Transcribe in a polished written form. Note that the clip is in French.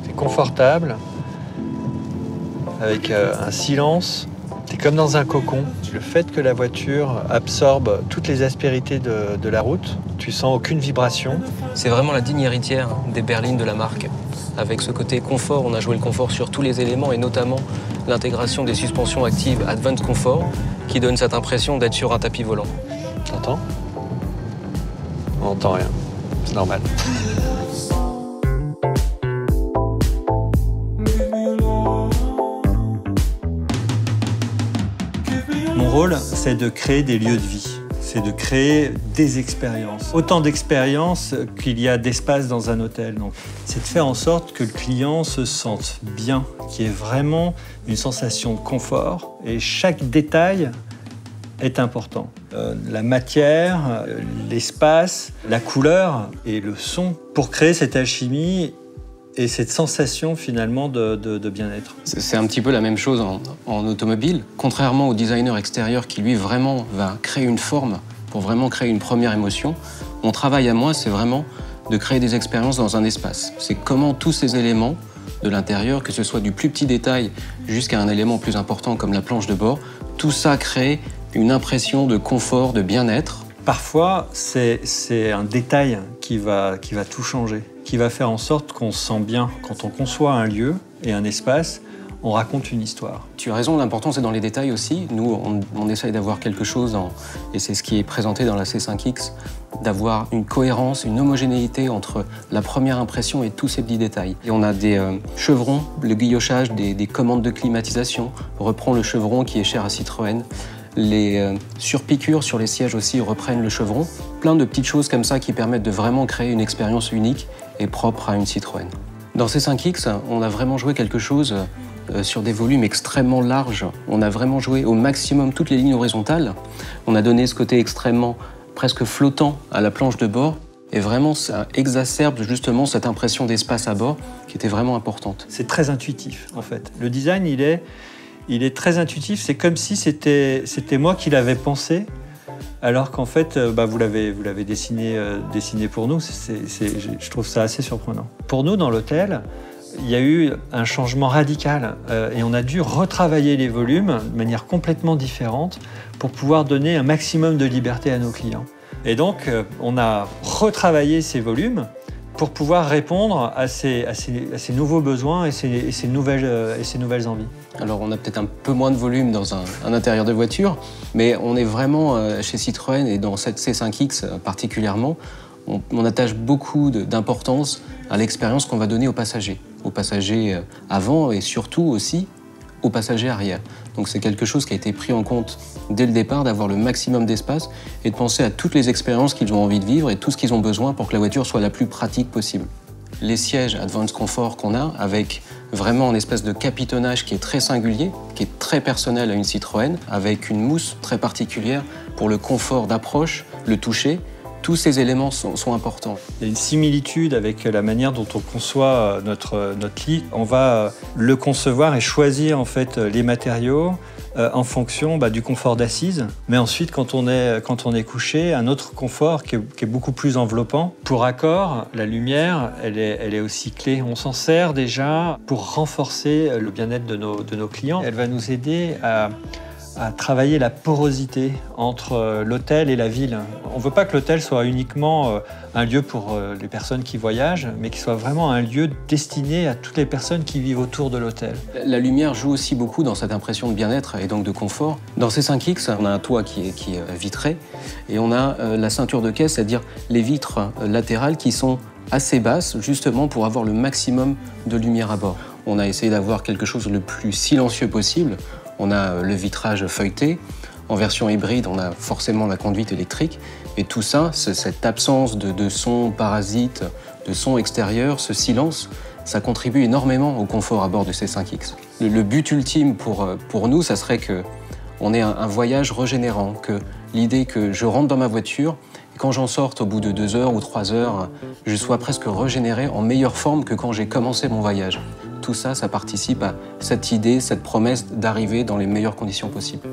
C'est confortable, avec un silence. C'est comme dans un cocon. Le fait que la voiture absorbe toutes les aspérités de la route, tu sens aucune vibration. C'est vraiment la digne héritière des berlines de la marque. Avec ce côté confort, on a joué le confort sur tous les éléments et notamment l'intégration des suspensions actives Advanced Comfort qui donne cette impression d'être sur un tapis volant. T'entends? On n'entend rien. C'est normal. Mon rôle, c'est de créer des lieux de vie. C'est de créer des expériences. Autant d'expériences qu'il y a d'espace dans un hôtel. Donc, c'est de faire en sorte que le client se sente bien, qu'il y ait vraiment une sensation de confort. Et chaque détail est important. La matière, l'espace, la couleur et le son pour créer cette alchimie et cette sensation finalement de bien-être. C'est un petit peu la même chose en automobile. Contrairement au designer extérieur qui lui vraiment va créer une forme pour vraiment créer une première émotion, mon travail à moi c'est vraiment de créer des expériences dans un espace. C'est comment tous ces éléments de l'intérieur, que ce soit du plus petit détail jusqu'à un élément plus important comme la planche de bord, tout ça crée une impression de confort, de bien-être. Parfois, c'est un détail qui va tout changer, qui va faire en sorte qu'on se sent bien. Quand on conçoit un lieu et un espace, on raconte une histoire. Tu as raison, l'important c'est dans les détails aussi. Nous, on essaye d'avoir quelque chose, et c'est ce qui est présenté dans la C5X, d'avoir une cohérence, une homogénéité entre la première impression et tous ces petits détails. Et on a des chevrons, le guillochage des commandes de climatisation reprend le chevron qui est cher à Citroën. Les surpiqûres sur les sièges aussi reprennent le chevron. Plein de petites choses comme ça qui permettent de vraiment créer une expérience unique et propre à une Citroën. Dans C5X, on a vraiment joué quelque chose sur des volumes extrêmement larges. On a vraiment joué au maximum toutes les lignes horizontales. On a donné ce côté extrêmement presque flottant à la planche de bord. Et vraiment, ça exacerbe justement cette impression d'espace à bord qui était vraiment importante. C'est très intuitif en fait. Le design, il est très intuitif, c'est comme si c'était moi qui l'avais pensé, alors qu'en fait, vous l'avez dessiné pour nous. Je trouve ça assez surprenant. Pour nous, dans l'hôtel, il y a eu un changement radical et on a dû retravailler les volumes de manière complètement différente pour pouvoir donner un maximum de liberté à nos clients. Et donc, on a retravaillé ces volumes pour pouvoir répondre à ces nouveaux besoins et ces nouvelles envies. Alors, on a peut-être un peu moins de volume dans un intérieur de voiture, mais on est vraiment chez Citroën et dans cette C5X particulièrement, on attache beaucoup d'importance à l'expérience qu'on va donner aux passagers avant et surtout aussi aux passagers arrière. Donc c'est quelque chose qui a été pris en compte dès le départ, d'avoir le maximum d'espace et de penser à toutes les expériences qu'ils ont envie de vivre et tout ce qu'ils ont besoin pour que la voiture soit la plus pratique possible. Les sièges Advanced Comfort qu'on a, avec vraiment une espèce de capitonnage qui est très singulier, qui est très personnel à une Citroën, avec une mousse très particulière pour le confort d'approche, le toucher. Tous ces éléments sont importants. Il y a une similitude avec la manière dont on conçoit notre lit. On va le concevoir et choisir en fait les matériaux en fonction du confort d'assise. Mais ensuite, quand on est couché, un autre confort qui est beaucoup plus enveloppant. Pour accord, la lumière, elle est aussi clé. On s'en sert déjà pour renforcer le bien-être de nos clients. Elle va nous aider à travailler la porosité entre l'hôtel et la ville. On ne veut pas que l'hôtel soit uniquement un lieu pour les personnes qui voyagent, mais qu'il soit vraiment un lieu destiné à toutes les personnes qui vivent autour de l'hôtel. La lumière joue aussi beaucoup dans cette impression de bien-être et donc de confort. Dans C5X, on a un toit qui est vitré et on a la ceinture de caisse, c'est-à-dire les vitres latérales qui sont assez basses, justement pour avoir le maximum de lumière à bord. On a essayé d'avoir quelque chose le plus silencieux possible. On a le vitrage feuilleté. En version hybride, on a forcément la conduite électrique. Et tout ça, cette absence de son parasite, de son extérieur, ce silence, ça contribue énormément au confort à bord de C5X. Le but ultime pour nous, ça serait qu'on ait un voyage régénérant, que l'idée que je rentre dans ma voiture, et quand j'en sorte au bout de 2 heures ou 3 heures, je sois presque régénéré en meilleure forme que quand j'ai commencé mon voyage. Tout ça, ça participe à cette idée, cette promesse d'arriver dans les meilleures conditions possibles.